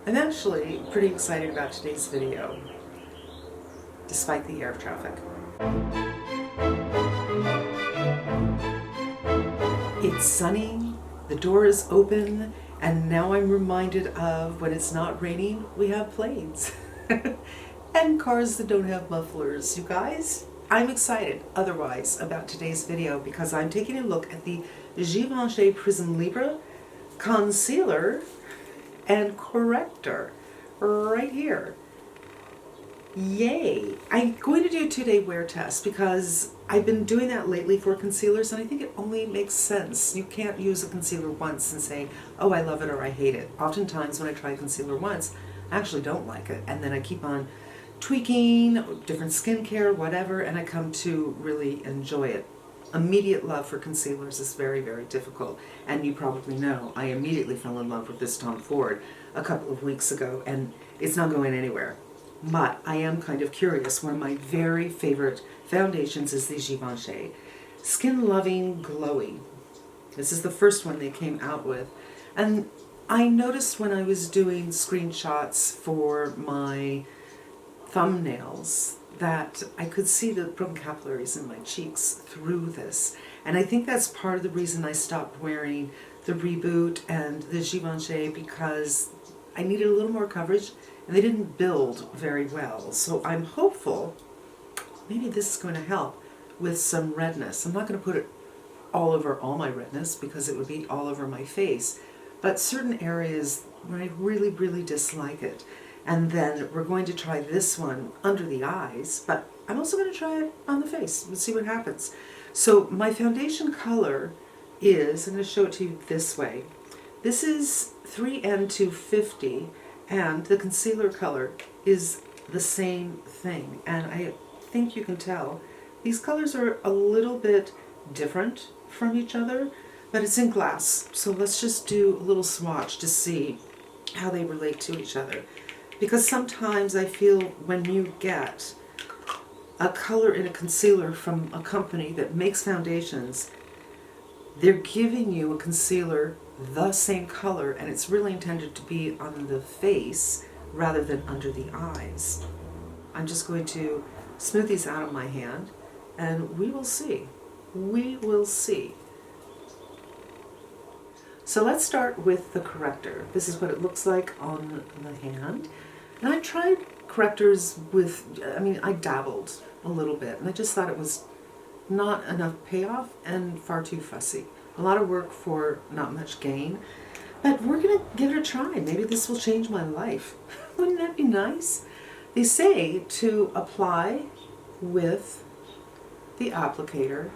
I'm actually pretty excited about today's video, despite the air traffic. It's sunny, the door is open, and now I'm reminded of when it's not raining, we have planes. And cars that don't have mufflers. You guys, I'm excited otherwise about today's video because I'm taking a look at the Givenchy Prisme Libre concealer and corrector right here. Yay! I'm going to do a 2-day wear test because I've been doing that lately for concealers, and I think it only makes sense. You can't use a concealer once and say, oh, I love it or I hate it. Oftentimes when I try concealer once, I actually don't like it, and then I keep on tweaking, different skincare, whatever, and I come to really enjoy it. Immediate love for concealers is very, very difficult, and you probably know I immediately fell in love with this Tom Ford a couple of weeks ago, and it's not going anywhere. But I am kind of curious. One of my very favorite foundations is the Givenchy Skin Loving Glowy. This is the first one they came out with, and I noticed when I was doing screenshots for my thumbnails that I could see the broken capillaries in my cheeks through this. And I think that's part of the reason I stopped wearing the Reboot and the Givenchy, because I needed a little more coverage and they didn't build very well. So I'm hopeful maybe this is going to help with some redness. I'm not going to put it all over all my redness because it would be all over my face, but certain areas where I really, really dislike it. And then we're going to try this one under the eyes, but I'm also going to try it on the face. Let's see what happens. So my foundation color is, I'm going to show it to you this way. This is 3N250, and the concealer color is the same thing. And I think you can tell these colors are a little bit different from each other, but it's in glass. So let's just do a little swatch to see how they relate to each other. Because sometimes I feel when you get a color in a concealer from a company that makes foundations, they're giving you a concealer the same color, and it's really intended to be on the face rather than under the eyes. I'm just going to smooth these out of my hand, and we will see. We will see. So let's start with the corrector. This is what it looks like on the hand. And I tried correctors with, I dabbled a little bit, and I just thought it was not enough payoff and far too fussy. A lot of work for not much gain, but we're going to give it a try. Maybe this will change my life. Wouldn't that be nice? They say to apply with the applicator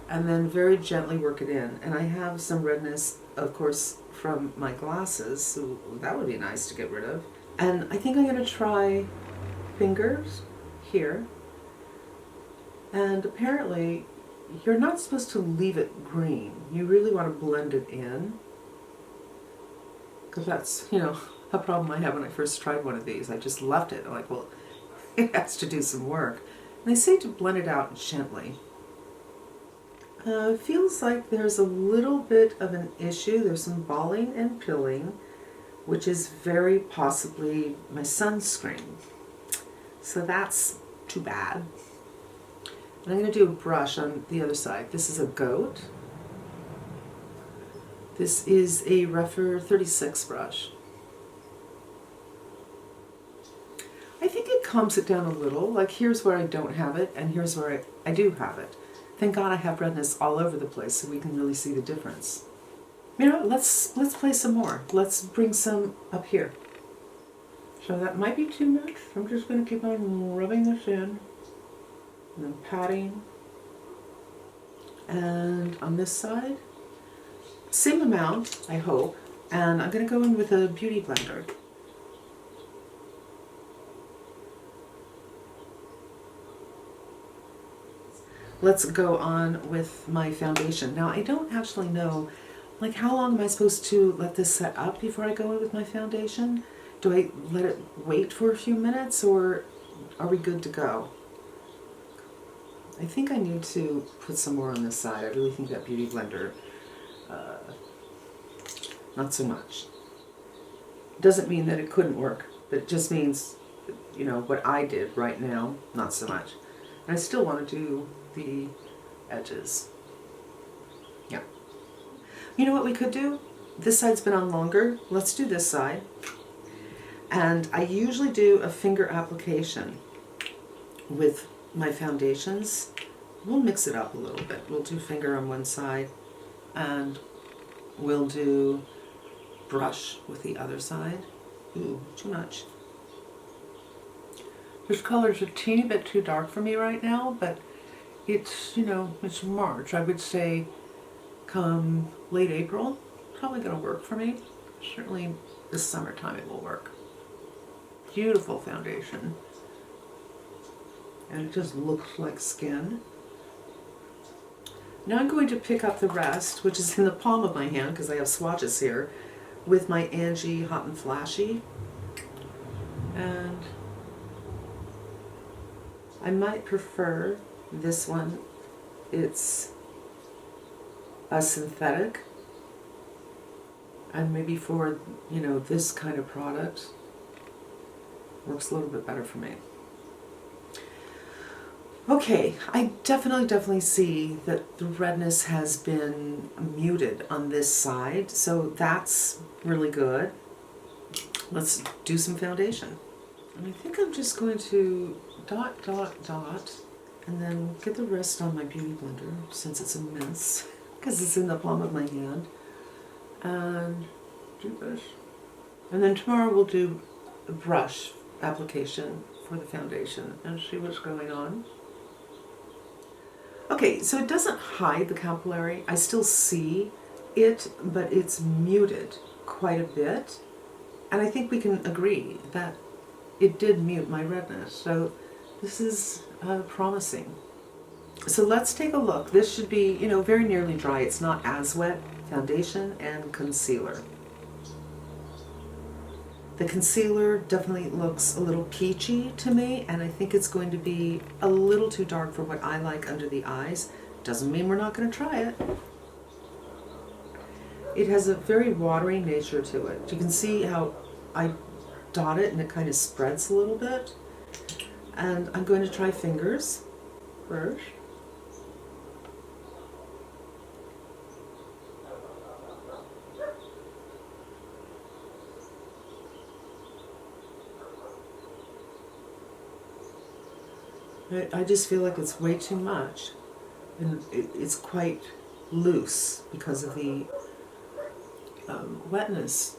and then very gently work it in. And I have some redness, of course, from my glasses, so that would be nice to get rid of. And I think I'm going to try fingers here. And apparently, you're not supposed to leave it green. You really want to blend it in. Because that's, a problem I had when I first tried one of these. I just left it. I'm like, well, it has to do some work. And they say to blend it out gently. It feels like there's a little bit of an issue. There's some balling and pilling, which is very possibly my sunscreen. So that's too bad. And I'm going to do a brush on the other side. This is a goat. This is a Rephr 36 brush. I think it calms it down a little. Like here's where I don't have it, and here's where I do have it. Thank God I have redness all over the place so we can really see the difference. Let's play some more. Let's bring some up here. So that might be too much. I'm just going to keep on rubbing this in and then patting. And on this side, same amount, I hope. And I'm going to go in with a beauty blender. Let's go on with my foundation. Now I don't actually know, like how long am I supposed to let this set up before I go in with my foundation? Do I let it wait for a few minutes, or are we good to go? I think I need to put some more on this side. I really think that beauty blender, not so much. Doesn't mean that it couldn't work, but it just means, you know, what I did right now, not so much. And I still want to do the edges. Yeah. You know what we could do? This side's been on longer. Let's do this side. And I usually do a finger application with my foundations. We'll mix it up a little bit. We'll do finger on one side and we'll do brush with the other side. Ooh, too much. This color's a teeny bit too dark for me right now, but it's, you know, it's March. I would say come late April, probably gonna work for me. Certainly this summertime it will work. Beautiful foundation. And it just looks like skin. Now I'm going to pick up the rest, which is in the palm of my hand because I have swatches here, with my Angie Hot and Flashy. And I might prefer this one. It's a synthetic. And maybe for, you know, this kind of product, works a little bit better for me. Okay, I definitely see that the redness has been muted on this side, so that's really good. Let's do some foundation. And I think I'm just going to dot, and then get the rest on my beauty blender, since it's a mess, because it's in the palm of my hand. And do this. And then tomorrow we'll do a brush application for the foundation and see what's going on. Okay, so it doesn't hide the capillary. I still see it, but it's muted quite a bit. And I think we can agree that it did mute my redness. So this is promising. So let's take a look. This should be, you know, very nearly dry. It's not as wet. Foundation and concealer. The concealer definitely looks a little peachy to me, and I think it's going to be a little too dark for what I like under the eyes. Doesn't mean we're not going to try it. It has a very watery nature to it. You can see how I dot it and it kind of spreads a little bit. And I'm going to try fingers first. I just feel like it's way too much, and it's quite loose because of the wetness.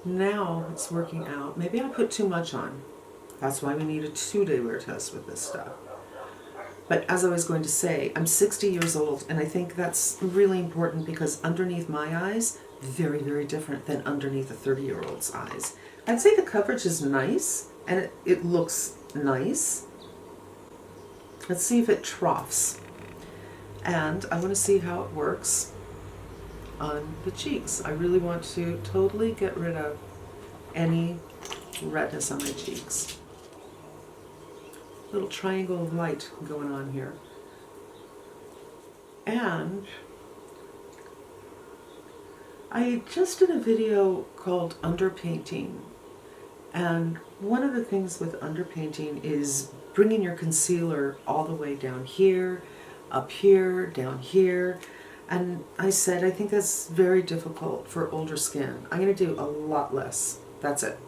Now it's working out. Maybe I put too much on. That's why we need a 2-day wear test with this stuff. But as I was going to say, I'm 60 years old, and I think that's really important because underneath my eyes, very different than underneath a 30-year-old's eyes. I'd say the coverage is nice, and it looks nice. Let's see if it troughs. And I want to see how it works on the cheeks. I really want to totally get rid of any redness on my cheeks. Little triangle of light going on here. And I just did a video called underpainting. And one of the things with underpainting is bringing your concealer all the way down here, up here, down here. And I said, I think that's very difficult for older skin. I'm going to do a lot less. That's it.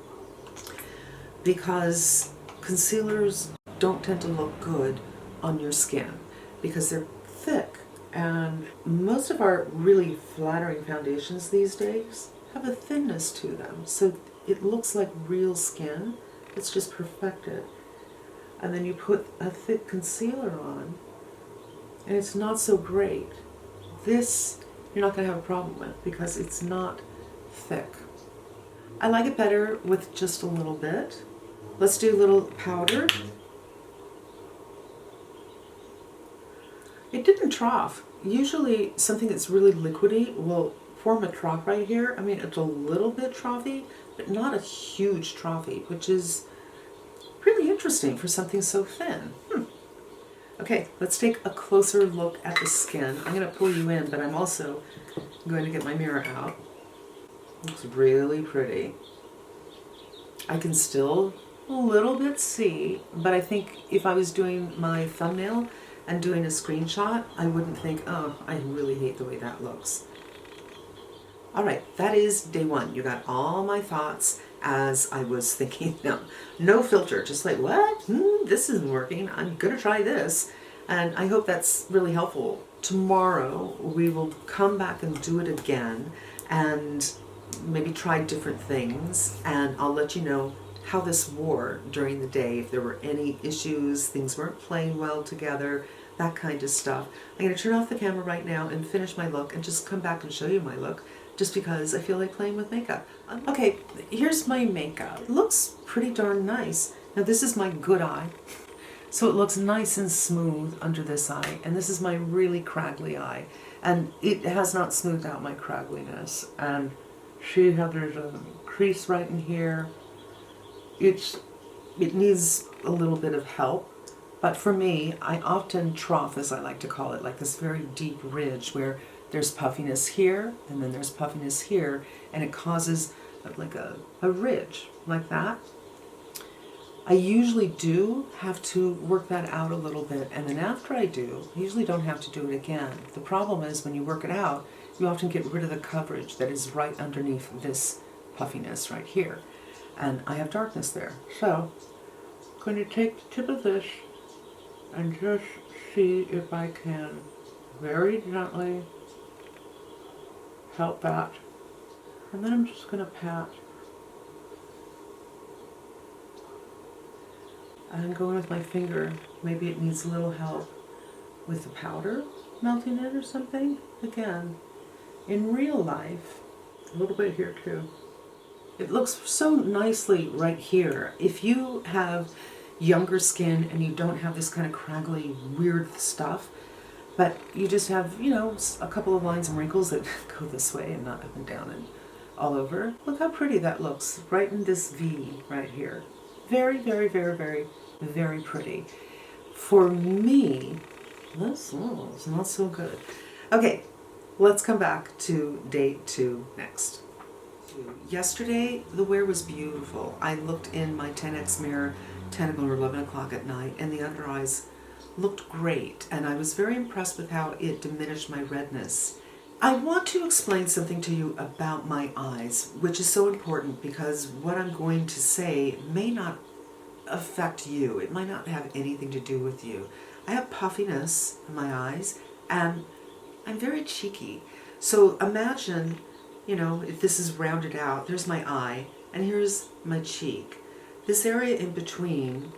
Because concealers don't tend to look good on your skin because they're thick. And most of our really flattering foundations these days have a thinness to them. So it looks like real skin. It's just perfected. And then you put a thick concealer on, and it's not so great. This, you're not going to have a problem with because it's not thick. I like it better with just a little bit. Let's do a little powder. It didn't trough. Usually something that's really liquidy will form a trough right here. I mean, it's a little bit troughy, but not a huge troughy, which is really interesting for something so thin. Okay, let's take a closer look at the skin. I'm going to pull you in, but I'm also going to get my mirror out. Looks really pretty. I can still a little bit see, but I think if I was doing my thumbnail and doing a screenshot, I wouldn't think, oh, I really hate the way that looks. All right, that is day one. You got all my thoughts as I was thinking them. No filter, just like, what? This isn't working. I'm gonna try this. And I hope that's really helpful. Tomorrow, we will come back and do it again and maybe try different things. And I'll let you know how this wore during the day, if there were any issues, things weren't playing well together, that kind of stuff. I'm gonna turn off the camera right now and finish my look and just come back and show you my look, just because I feel like playing with makeup. Okay, here's my makeup. It looks pretty darn nice. Now this is my good eye. So it looks nice and smooth under this eye, and this is my really craggly eye. And it has not smoothed out my craggliness. And see how there's a crease right in here. It needs a little bit of help, but for me, I often trough, as I like to call it, like this very deep ridge where there's puffiness here, and then there's puffiness here, and it causes like a ridge, like that. I usually do have to work that out a little bit, and then after I do, I usually don't have to do it again. The problem is when you work it out, you often get rid of the coverage that is right underneath this puffiness right here. And I have darkness there. So I'm going to take the tip of this and just see if I can very gently help that. And then I'm just going to pat. And going with my finger, maybe it needs a little help with the powder melting it or something. Again, in real life, a little bit here too. It looks so nicely right here. If you have younger skin and you don't have this kind of craggly, weird stuff, but you just have, you know, a couple of lines and wrinkles that go this way and not up and down and all over. Look how pretty that looks right in this V right here. Very, very, very, very, very pretty. For me, this is not so good. Okay, let's come back to day 2 next. Yesterday, the wear was beautiful. I looked in my 10x mirror 10 or 11 o'clock at night, and the under eyes looked great, and I was very impressed with how it diminished my redness. I want to explain something to you about my eyes, which is so important because what I'm going to say may not affect you. It might not have anything to do with you. I have puffiness in my eyes, and I'm very cheeky. So imagine, you know, if this is rounded out, there's my eye, and here's my cheek. This area in between,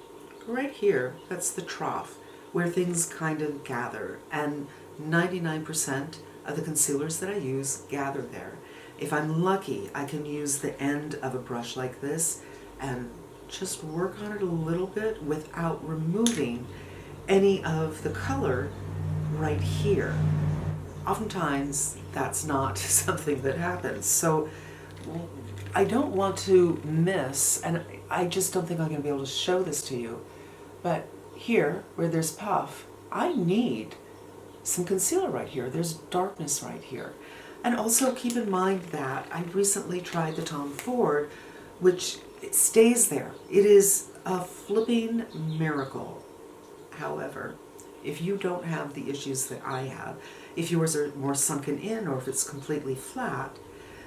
right here, that's the trough, where things kind of gather, and 99% of the concealers that I use gather there. If I'm lucky, I can use the end of a brush like this and just work on it a little bit without removing any of the color right here. Oftentimes, that's not something that happens. So I don't want to miss, and I just don't think I'm going to be able to show this to you, but here, where there's puff, I need some concealer right here. There's darkness right here. And also keep in mind that I recently tried the Tom Ford, which it stays there. It is a flipping miracle. However, if you don't have the issues that I have, if yours are more sunken in or if it's completely flat,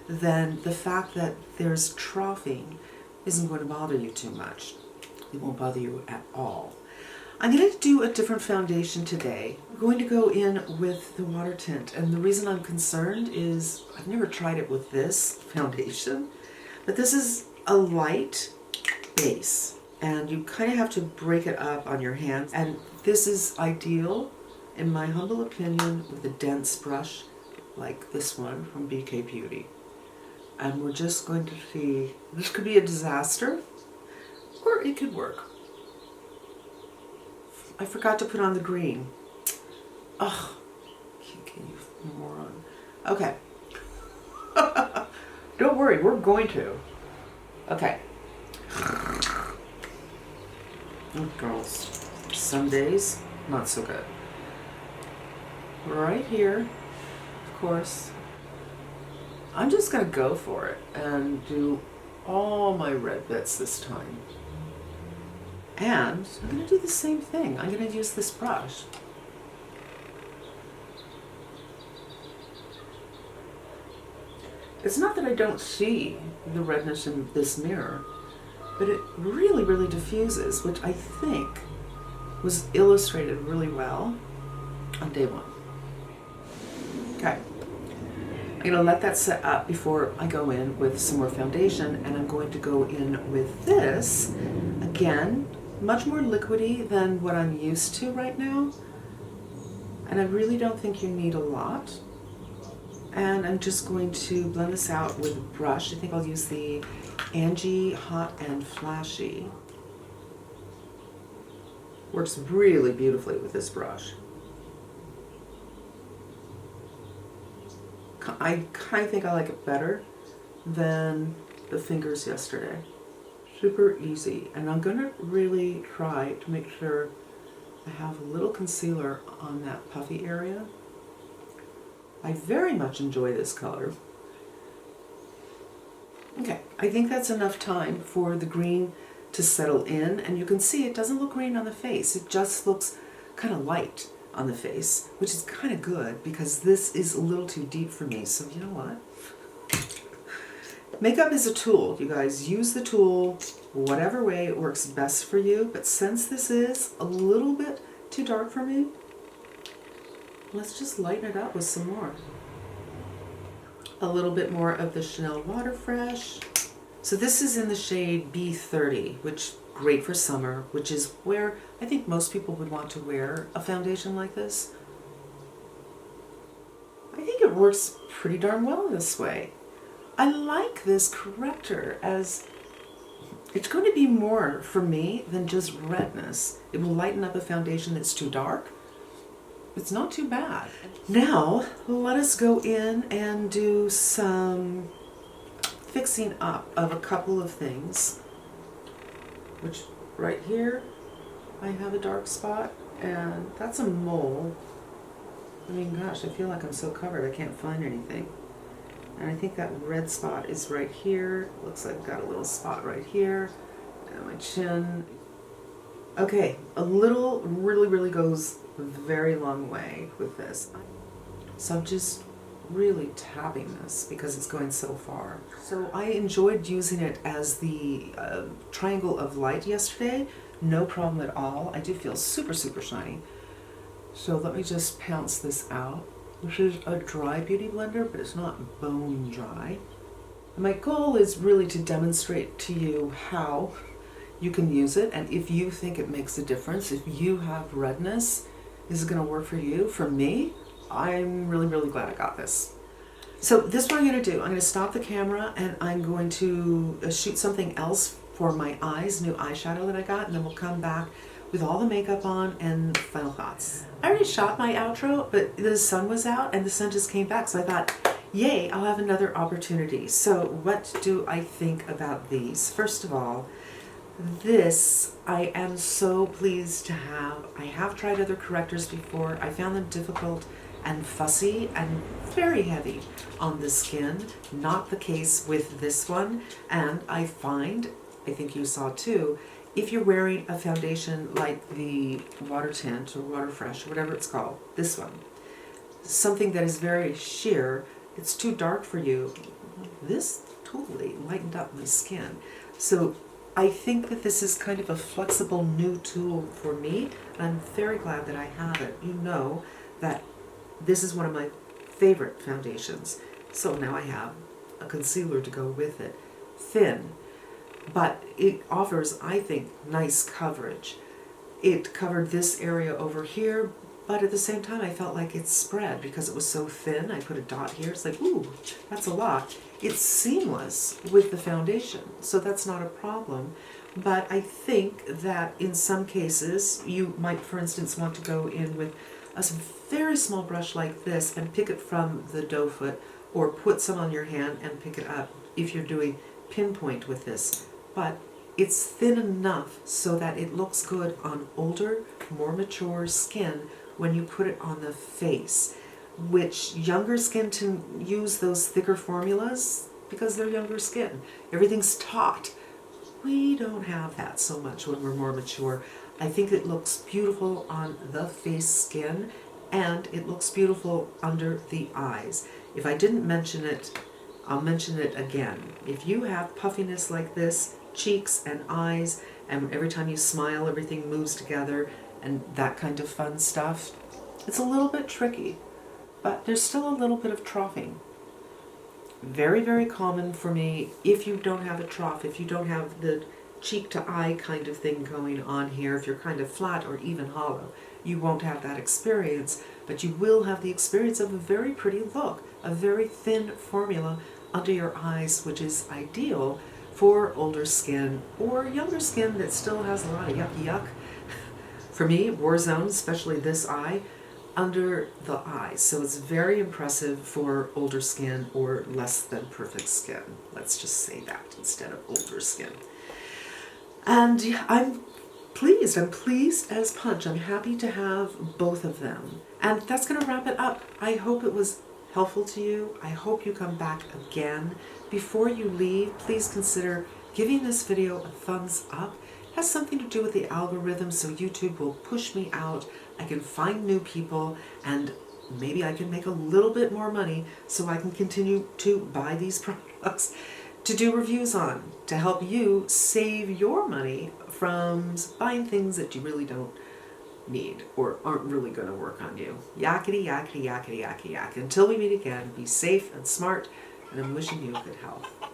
then the fact that there's troughing isn't going to bother you too much. It won't bother you at all. I'm going to do a different foundation today. I'm going to go in with the water tint, and the reason I'm concerned is I've never tried it with this foundation, but this is a light base, and you kind of have to break it up on your hands, and this is ideal, in my humble opinion, with a dense brush like this one from BK Beauty. And we're just going to see, this could be a disaster, or it could work. I forgot to put on the green. Oh, can you moron? Okay. Don't worry, we're going to. Okay. Oh, girls, some days, not so good. Right here, of course. I'm just going to go for it and do all my red bits this time. And I'm going to do the same thing. I'm going to use this brush. It's not that I don't see the redness in this mirror, but it really, really diffuses, which I think was illustrated really well on day one. Okay. I'm going to let that set up before I go in with some more foundation, and I'm going to go in with this. Again, much more liquidy than what I'm used to right now. And I really don't think you need a lot. And I'm just going to blend this out with a brush. I think I'll use the Angie Hot and Flashy. Works really beautifully with this brush. I kind of think I like it better than the fingers yesterday. Super easy. And I'm going to really try to make sure I have a little concealer on that puffy area. I very much enjoy this color. Okay, I think that's enough time for the green to settle in, and you can see it doesn't look green on the face. It just looks kind of light on the face, which is kind of good because this is a little too deep for me. So you know what? Makeup is a tool, you guys. Use the tool whatever way it works best for you, but since this is a little bit too dark for me, let's just lighten it up with some more. A little bit more of the Chanel Water Fresh. So this is in the shade B30, which great for summer, which is where I think most people would want to wear a foundation like this. I think it works pretty darn well this way. I like this corrector as it's going to be more for me than just redness. It will lighten up a foundation that's too dark. It's not too bad. Now, let us go in and do some fixing up of a couple of things. Which, right here, I have a dark spot, and that's a mole. I mean, gosh, I feel like I'm so covered I can't find anything. And I think that red spot is right here. Looks like I've got a little spot right here. And my chin. Okay, a little really goes a very long way with this. So I'm just really tapping this because it's going so far. So I enjoyed using it as the triangle of light yesterday. No problem at all. I do feel super shiny. So let me just pounce this out. This is a dry beauty blender, but it's not bone dry. And my goal is really to demonstrate to you how you can use it, and if you think it makes a difference, if you have redness, is it going to work for you? For me, I'm really glad I got this. So this is what I'm going to do. I'm going to stop the camera and I'm going to shoot something else for my eyes, new eyeshadow that I got, and then we'll come back with all the makeup on and final thoughts. I already shot my outro, but the sun was out and the sun just came back, so I thought, yay, I'll have another opportunity. So what do I think about these? First of all, this I am so pleased to have. I have tried other correctors before. I found them difficult and fussy and very heavy on the skin. Not the case with this one. And I find, I think you saw too, if you're wearing a foundation like the Water Tint or Water Fresh, or whatever it's called, this one, something that is very sheer, it's too dark for you. This totally lightened up my skin. So I think that this is kind of a flexible new tool for me, and I'm very glad that I have it. You know that this is one of my favorite foundations. So now I have a concealer to go with it. Thin, but it offers, I think, nice coverage. It covered this area over here, but at the same time I felt like it spread because it was so thin. I put a dot here. It's like, ooh, that's a lot. It's seamless with the foundation, so that's not a problem. But I think that in some cases, you might, for instance, want to go in with a very small brush like this and pick it from the doe foot, or put some on your hand and pick it up if you're doing pinpoint with this. But it's thin enough so that it looks good on older, more mature skin when you put it on the face. Which younger skin to use those thicker formulas, because they're younger skin. Everything's taut. We don't have that so much when we're more mature. I think it looks beautiful on the face skin, and it looks beautiful under the eyes. If I didn't mention it, I'll mention it again. If you have puffiness like this, cheeks and eyes, and every time you smile everything moves together and that kind of fun stuff, it's a little bit tricky, but there's still a little bit of troughing. Very, very common for me if you don't have a trough, if you don't have the cheek to eye kind of thing going on here, if you're kind of flat or even hollow, you won't have that experience, but you will have the experience of a very pretty look, a very thin formula under your eyes, which is ideal for older skin or younger skin that still has a lot of yucky yuck. For me, war zone, especially this eye, under the eyes. So it's very impressive for older skin or less than perfect skin. Let's just say that instead of older skin. And I'm pleased as punch. I'm happy to have both of them. And that's going to wrap it up. I hope it was helpful to you. I hope you come back again. Before you leave, please consider giving this video a thumbs up. It has something to do with the algorithm, so YouTube will push me out. I can find new people, and maybe I can make a little bit more money so I can continue to buy these products to do reviews on, to help you save your money from buying things that you really don't need or aren't really going to work on you. Yakety, yakety, yakety, yakety, yak. Until we meet again, be safe and smart, and I'm wishing you good health.